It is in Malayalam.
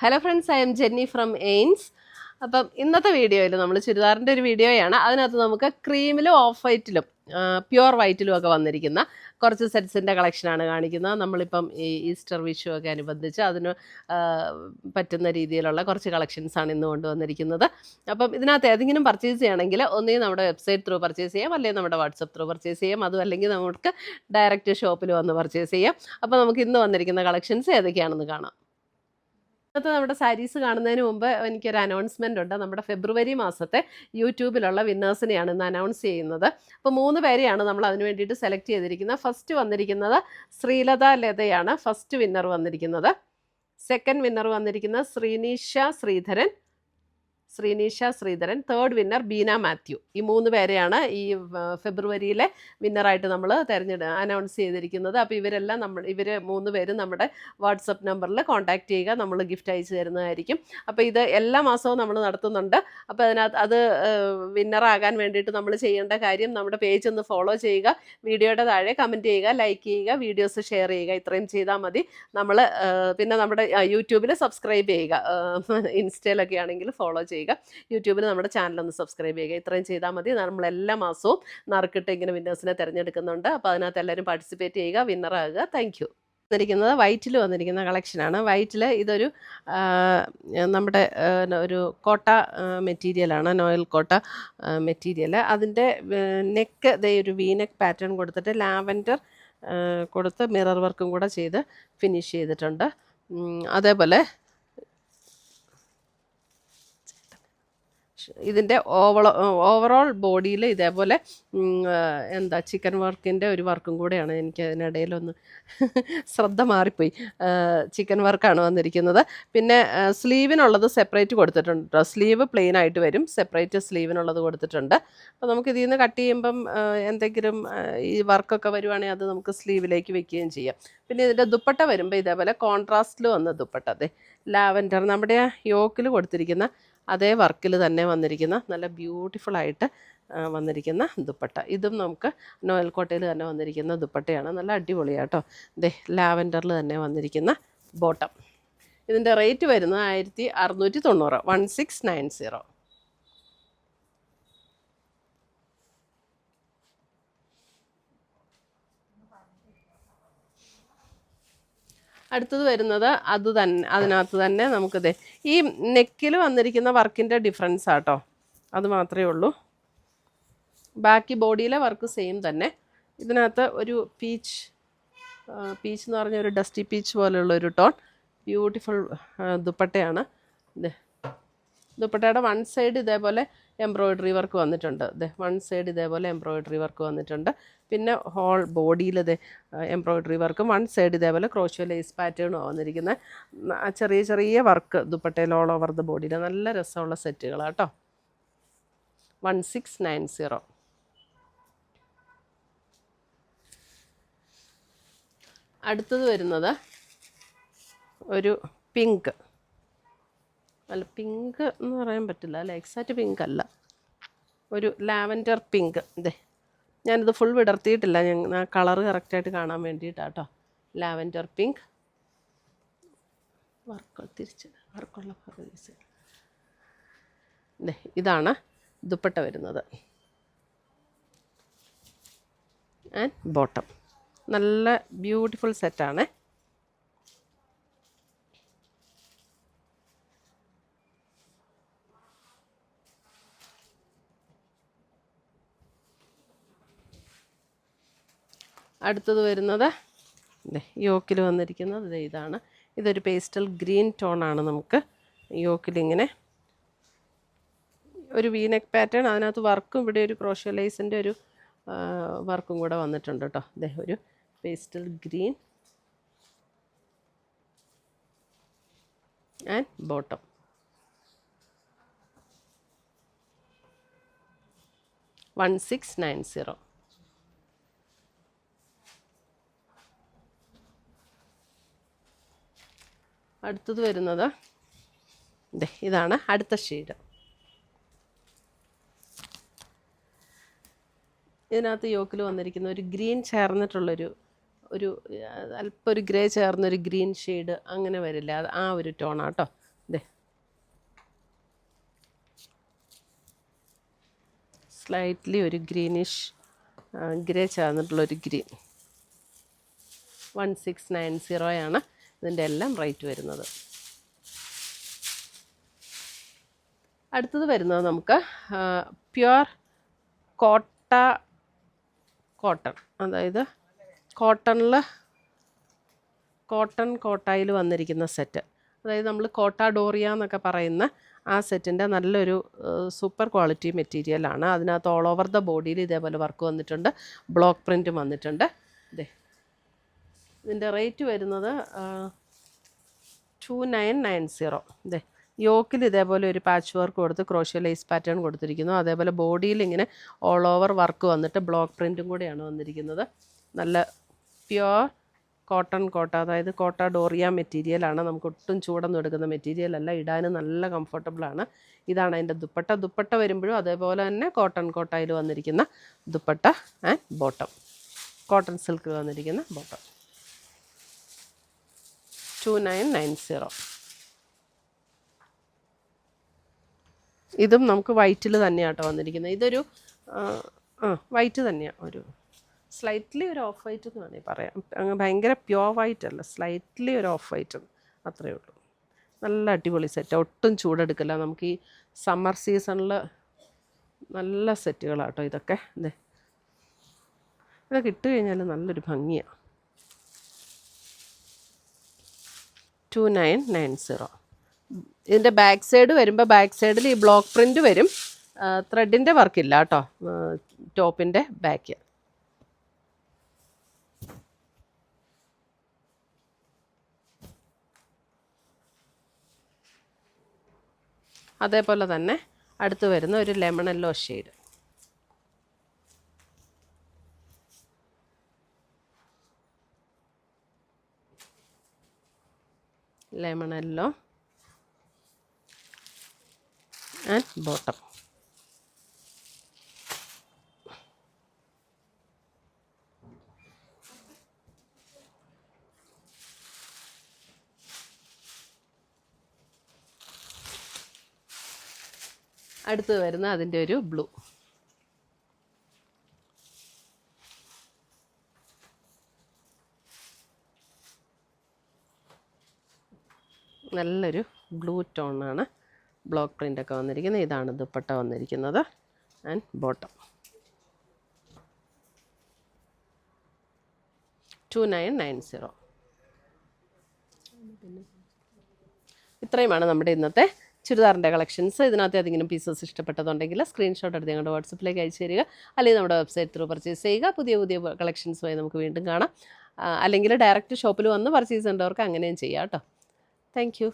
Hello friends, I'm Jenny from AIIMS. അപ്പം ഇന്നത്തെ വീഡിയോയിൽ നമ്മൾ ചുരിദാറിൻ്റെ ഒരു വീഡിയോയാണ്. അതിനകത്ത് നമുക്ക് ക്രീമിലും ഓഫ് വൈറ്റിലും പ്യുവർ വൈറ്റിലും ഒക്കെ വന്നിരിക്കുന്ന കുറച്ച് സെറ്റ്സിൻ്റെ കളക്ഷനാണ് കാണിക്കുന്നത്. നമ്മളിപ്പം ഈ ഈസ്റ്റർ വിഷു ഒക്കെ അനുബന്ധിച്ച് അതിന് പറ്റുന്ന രീതിയിലുള്ള കുറച്ച് കളക്ഷൻസാണ് ഇന്ന് കൊണ്ടുവന്നിരിക്കുന്നത്. അപ്പം ഇതിനകത്ത് ഏതെങ്കിലും പർച്ചേസ് ചെയ്യണമെങ്കിൽ ഒന്നുകിൽ നമ്മുടെ വെബ്സൈറ്റ് ത്രൂ പർച്ചേസ് ചെയ്യാം, അല്ലെങ്കിൽ നമ്മുടെ വാട്സപ്പ് ത്രൂ പർച്ചേസ് ചെയ്യാം, അതും അല്ലെങ്കിൽ നമുക്ക് ഡയറക്റ്റ് ഷോപ്പിൽ വന്ന് പർച്ചേസ് ചെയ്യാം. അപ്പോൾ നമുക്ക് ഇന്ന് വന്നിരിക്കുന്ന കളക്ഷൻസ് ഏതൊക്കെയാണെന്ന് കാണാം. ഇന്നത്തെ നമ്മുടെ സാരീസ് കാണുന്നതിന് മുമ്പ് എനിക്കൊരു അനൗൺസ്മെൻ്റ് ഉണ്ട്. നമ്മുടെ ഫെബ്രുവരി മാസത്തെ യൂട്യൂബിലുള്ള വിന്നേഴ്സിനെയാണ് ഇന്ന് അനൗൺസ് ചെയ്യുന്നത്. അപ്പോൾ 3 പേരെയാണ് നമ്മൾ അതിന് വേണ്ടിയിട്ട് സെലക്ട് ചെയ്തിരിക്കുന്നത്. ഫസ്റ്റ് വന്നിരിക്കുന്നത് ശ്രീലത ലതയാണ് ഫസ്റ്റ് വിന്നർ വന്നിരിക്കുന്നത്. സെക്കൻഡ് വിന്നർ വന്നിരിക്കുന്നത് ശ്രീനീഷ ശ്രീധരൻ. Third winner Beena Mathew. ഈ 3 പേരെയാണ് ഈ ഫെബ്രുവരിയിലെ വിന്നറായിട്ട് നമ്മൾ അനൗൺസ് ചെയ്തിരിക്കുന്നത്. അപ്പോൾ ഇവർ 3 പേരും നമ്മുടെ വാട്സപ്പ് നമ്പറിൽ കോൺടാക്റ്റ് ചെയ്യുക, നമ്മൾ ഗിഫ്റ്റ് അയച്ചു തരുന്നതായിരിക്കും. അപ്പോൾ ഇത് എല്ലാ മാസവും നമ്മൾ നടത്തുന്നുണ്ട്. അപ്പോൾ അതിനകത്ത് അത് വിന്നറാകാൻ വേണ്ടിയിട്ട് നമ്മൾ ചെയ്യേണ്ട കാര്യം, നമ്മുടെ പേജ് ഒന്ന് ഫോളോ ചെയ്യുക, വീഡിയോയുടെ താഴെ കമൻറ്റ് ചെയ്യുക, ലൈക്ക് ചെയ്യുക, വീഡിയോസ് ഷെയർ ചെയ്യുക. ഇത്രയും ചെയ്താൽ മതി. നമ്മൾ പിന്നെ നമ്മുടെ യൂട്യൂബിൽ സബ്സ്ക്രൈബ് ചെയ്യുക, ഇൻസ്റ്റയിലൊക്കെ ആണെങ്കിൽ ഫോളോ ചെയ്യുക, യൂട്യൂബിൽ നമ്മുടെ ചാനലൊന്ന് സബ്സ്ക്രൈബ് ചെയ്യുക. ഇത്രയും ചെയ്താൽ മതി. നമ്മൾ എല്ലാ മാസവും നറുക്കിട്ട് ഇങ്ങനെ വിന്നേഴ്സിനെ തിരഞ്ഞെടുക്കുന്നുണ്ട്. അപ്പോൾ അതിനകത്ത് എല്ലാവരും പാർട്ടിസിപ്പേറ്റ് ചെയ്യുക, വിന്നറാകുക. Thank you. വന്നിരിക്കുന്നത് വൈറ്റിൽ വന്നിരിക്കുന്ന കളക്ഷനാണ്. വൈറ്റിൽ ഇതൊരു നമ്മുടെ ഒരു കോട്ട മെറ്റീരിയലാണ്, നോയൽ കോട്ട മെറ്റീരിയൽ. അതിൻ്റെ നെക്ക് ഒരു വീനെക്ക് പാറ്റേൺ കൊടുത്തിട്ട് ലാവൻഡർ കൊടുത്ത് മിറർ വർക്കും കൂടെ ചെയ്ത് ഫിനിഷ് ചെയ്തിട്ടുണ്ട്. അതേപോലെ ഇതിൻ്റെ ഓവറോൾ ബോഡിയിൽ ഇതേപോലെ ചിക്കൻ വർക്കിൻ്റെ ഒരു വർക്കും കൂടെയാണ്. എനിക്ക് അതിനിടയിലൊന്ന് ശ്രദ്ധ മാറിപ്പോയി. ചിക്കൻ വർക്കാണ് വന്നിരിക്കുന്നത്. പിന്നെ സ്ലീവിനുള്ളത് സെപ്പറേറ്റ് കൊടുത്തിട്ടുണ്ട് കേട്ടോ. സ്ലീവ് പ്ലെയിൻ ആയിട്ട് വരും, സെപ്പറേറ്റ് സ്ലീവിനുള്ളത് കൊടുത്തിട്ടുണ്ട്. അപ്പോൾ നമുക്ക് ഇതിൽ നിന്ന് കട്ട് ചെയ്യുമ്പം എന്തെങ്കിലും ഈ വർക്കൊക്കെ വരുവാണെങ്കിൽ അത് നമുക്ക് സ്ലീവിലേക്ക് വെക്കുകയും ചെയ്യാം. പിന്നെ ഇതിൻ്റെ ദുപ്പട്ട വരുമ്പോൾ ഇതേപോലെ കോൺട്രാസ്റ്റിൽ വന്ന ദുപ്പട്ട, അതെ ലാവൻഡർ നമ്മുടെ യോക്കിൽ കൊടുത്തിരിക്കുന്ന അതേ വർക്കിൽ തന്നെ വന്നിരിക്കുന്ന നല്ല ബ്യൂട്ടിഫുള്ളായിട്ട് വന്നിരിക്കുന്ന ദുപ്പട്ട. ഇതും നമുക്ക് നോയൽ കോട്ടയിൽ തന്നെ വന്നിരിക്കുന്ന ദുപ്പട്ടയാണ്. നല്ല അടിപൊളിയാട്ടോ. ദേ ലാവൻഡറിൽ തന്നെ വന്നിരിക്കുന്ന ബോട്ടം. ഇതിൻ്റെ റേറ്റ് വരുന്നത് 1690, 1690. അടുത്തത് വരുന്നത് അതിനകത്ത് തന്നെ നമുക്കിത് ഈ നെക്കിൽ വന്നിരിക്കുന്ന വർക്കിൻ്റെ ഡിഫറൻസ് ആട്ടോ, അത് മാത്രമേ ഉള്ളൂ. ബാക്കി ബോഡിയിലെ വർക്ക് സെയിം തന്നെ. ഇതിനകത്ത് ഒരു പീച്ച് എന്ന് പറഞ്ഞ ഒരു ഡസ്റ്റി പീച്ച് പോലെയുള്ള ഒരു ടോൺ ബ്യൂട്ടിഫുൾ ദുപ്പട്ടയാണ്. ഇത് ദുപ്പട്ടയുടെ വൺ സൈഡ് ഇതേപോലെ എംബ്രോയിഡറി വർക്ക് വന്നിട്ടുണ്ട്. വൺ സൈഡ് ഇതേപോലെ എംബ്രോയിഡറി വർക്ക് വന്നിട്ടുണ്ട്. പിന്നെ ഹോൾ ബോഡിയിൽ എംബ്രോയിഡറി വർക്കും വൺ സൈഡ് ഇതേപോലെ ക്രോഷ്യോ ലേസ് പാറ്റേണും വന്നിരിക്കുന്നത്. ചെറിയ ചെറിയ വർക്ക് ദുപ്പട്ടയിൽ ഓൾ ഓവർ ദ ബോഡിയിൽ. നല്ല രസമുള്ള സെറ്റുകളാണ് കേട്ടോ. 1690. അടുത്തത് വരുന്നത് ഒരു പിങ്ക്, അല്ല പിങ്ക് എന്ന് പറയാൻ പറ്റില്ല, അല്ല എക്സാക്റ്റ് പിങ്ക് അല്ല, ഒരു ലാവൻഡർ പിങ്ക്. ഞാനിത് ഫുൾ വിടർത്തിയിട്ടില്ല, ആ കളറ് കറക്റ്റായിട്ട് കാണാൻ വേണ്ടിയിട്ടാട്ടോ. ലാവൻഡർ പിങ്ക് വർക്കുള്ള പീസ്. ഇതാണ് ദുപ്പട്ട വരുന്നത് ആൻഡ് ബോട്ടം. നല്ല ബ്യൂട്ടിഫുൾ സെറ്റാണ്. അടുത്തത് വരുന്നത് യോക്കിൽ വന്നിരിക്കുന്നത് ഇതാണ്. ഇതൊരു പേസ്റ്റൽ ഗ്രീൻ ടോണാണ്. നമുക്ക് യോക്കിലിങ്ങനെ ഒരു വീനെക്ക് പാറ്റേൺ, അതിനകത്ത് വർക്കും ഇവിടെ ഒരു ക്രോഷ്യോ ലേസിൻ്റെ ഒരു വർക്കും കൂടെ വന്നിട്ടുണ്ട് കേട്ടോ. ഒരു പേസ്റ്റൽ ഗ്രീൻ ആൻഡ് ബോട്ടം. $1690. അടുത്തത് വരുന്നത് ഇതാണ് അടുത്ത ഷെയ്ഡ്. ഇതിനകത്ത് യോക്കിൽ വന്നിരിക്കുന്ന ഒരു ഗ്രീൻ ചേർന്നിട്ടുള്ളൊരു ഒരു അല്പം ഒരു ഗ്രേ ചേർന്നൊരു ഗ്രീൻ ഷെയ്ഡ് അങ്ങനെ വരില്ല, ആ ഒരു ടോണാട്ടോ. ഇതേ സ്ലൈറ്റ്ലി ഒരു ഗ്രീനിഷ് ഗ്രേ ചേർന്നിട്ടുള്ളൊരു ഗ്രീൻ. 1690 ഇതിൻ്റെ എല്ലാം റേറ്റ് വരുന്നത്. അടുത്തത് വരുന്നത് നമുക്ക് പ്യുവർ കോട്ടൺ, അതായത് കോട്ടായിൽ വന്നിരിക്കുന്ന സെറ്റ്. അതായത് നമ്മൾ കോട്ട ഡോറിയ എന്നൊക്കെ പറയുന്ന ആ സെറ്റിൻ്റെ നല്ലൊരു സൂപ്പർ ക്വാളിറ്റി മെറ്റീരിയലാണ്. അതിനകത്ത് ഓൾ ഓവർ ദ ബോഡിയിൽ ഇതേപോലെ വർക്ക് വന്നിട്ടുണ്ട്, ബ്ലോക്ക് പ്രിൻറ്റും വന്നിട്ടുണ്ട്. ഇതേ ഇതിൻ്റെ റേറ്റ് വരുന്നത് 2990. ഇതേ യോക്കിൽ ഇതേപോലെ ഒരു പാച്ച് വർക്ക് കൊടുത്ത് ക്രോഷ്യ ലേസ് പാറ്റേൺ കൊടുത്തിരിക്കുന്നു. അതേപോലെ ബോഡിയിൽ ഇങ്ങനെ ഓൾ ഓവർ വർക്ക് വന്നിട്ട് ബ്ലോക്ക് പ്രിൻറ്റും കൂടെയാണ് വന്നിരിക്കുന്നത്. നല്ല പ്യുവർ കോട്ട, അതായത് കോട്ട ഡോറിയ മെറ്റീരിയലാണ്. നമുക്ക് ഒട്ടും ചൂടൊന്നും എടുക്കുന്ന മെറ്റീരിയലല്ല, ഇടാനും നല്ല കംഫർട്ടബിളാണ്. ഇതാണ് അതിൻ്റെ ദുപ്പട്ട വരുമ്പോഴും അതേപോലെ തന്നെ കോട്ടയിൽ വന്നിരിക്കുന്ന ദുപ്പട്ട ആൻഡ് ബോട്ടം, കോട്ടൺ സിൽക്കിൽ വന്നിരിക്കുന്ന ബോട്ടം. 2990. ഇതും നമുക്ക് വൈറ്റിൽ തന്നെയാണ് കേട്ടോ വന്നിരിക്കുന്നത്. ഇതൊരു വൈറ്റ് തന്നെയാണ്, ഒരു സ്ലൈറ്റ്ലി ഒരു ഓഫ് വൈറ്റ് എന്ന് വേണമെങ്കിൽ പറയാം. അങ്ങ് ഭയങ്കര പ്യുവർ വൈറ്റ് അല്ല, സ്ലൈറ്റ്ലി ഒരു ഓഫ് വൈറ്റ്, അത്രയേ ഉള്ളൂ. നല്ല അടിപൊളി സെറ്റ്, ഒട്ടും ചൂടെടുക്കില്ല. നമുക്ക് ഈ സമ്മർ സീസണിൽ നല്ല സെറ്റുകളാട്ടോ ഇതൊക്കെ. ഇതൊക്കെ ഇട്ട് കഴിഞ്ഞാൽ നല്ലൊരു ഭംഗിയാണ്. 2990. ഇതിൻ്റെ ബാക്ക് സൈഡ് വരുമ്പോൾ ബാക്ക് സൈഡിൽ ഈ ബ്ലോക്ക് പ്രിൻ്റ് വരും, ത്രെഡിൻ്റെ വർക്കില്ല കേട്ടോ ടോപ്പിൻ്റെ ബാക്ക്. അതേപോലെ തന്നെ അടുത്ത് വരുന്ന ഒരു lemon yellow shade. Lemon yellow and bottom. അടുത്ത് വരുന്ന അതിൻ്റെ ഒരു ബ്ലൂ. നല്ലൊരു ബ്ലൂ ടോണാണ്, ബ്ലോക്ക് പ്രിൻ്റൊക്കെ വന്നിരിക്കുന്നത്. ഇതാണ് ദുപ്പട്ട വന്നിരിക്കുന്നത് ആൻഡ് ബോട്ടം. 2990. ഇത്രയുമാണ് നമ്മുടെ ഇന്നത്തെ ചുരിദാറിൻ്റെ കളക്ഷൻസ്. ഇതിനകത്ത് ഏതെങ്കിലും പീസസ് ഇഷ്ടപ്പെട്ടതുണ്ടെങ്കിൽ സ്ക്രീൻഷോട്ട് എടുത്ത് ഞങ്ങളുടെ വാട്സപ്പിലേക്ക് അയച്ചു തരിക, അല്ലെങ്കിൽ നമ്മുടെ വെബ്സൈറ്റ് ത്രൂ പർച്ചേസ് ചെയ്യുക. പുതിയ കളക്ഷൻസുമായി നമുക്ക് വീണ്ടും കാണാം. അല്ലെങ്കിൽ ഡയറക്റ്റ് ഷോപ്പിൽ വന്ന് പർച്ചേസ് ചെയ്യേണ്ടവർക്ക് അങ്ങനെയും ചെയ്യാം കേട്ടോ. Thank you.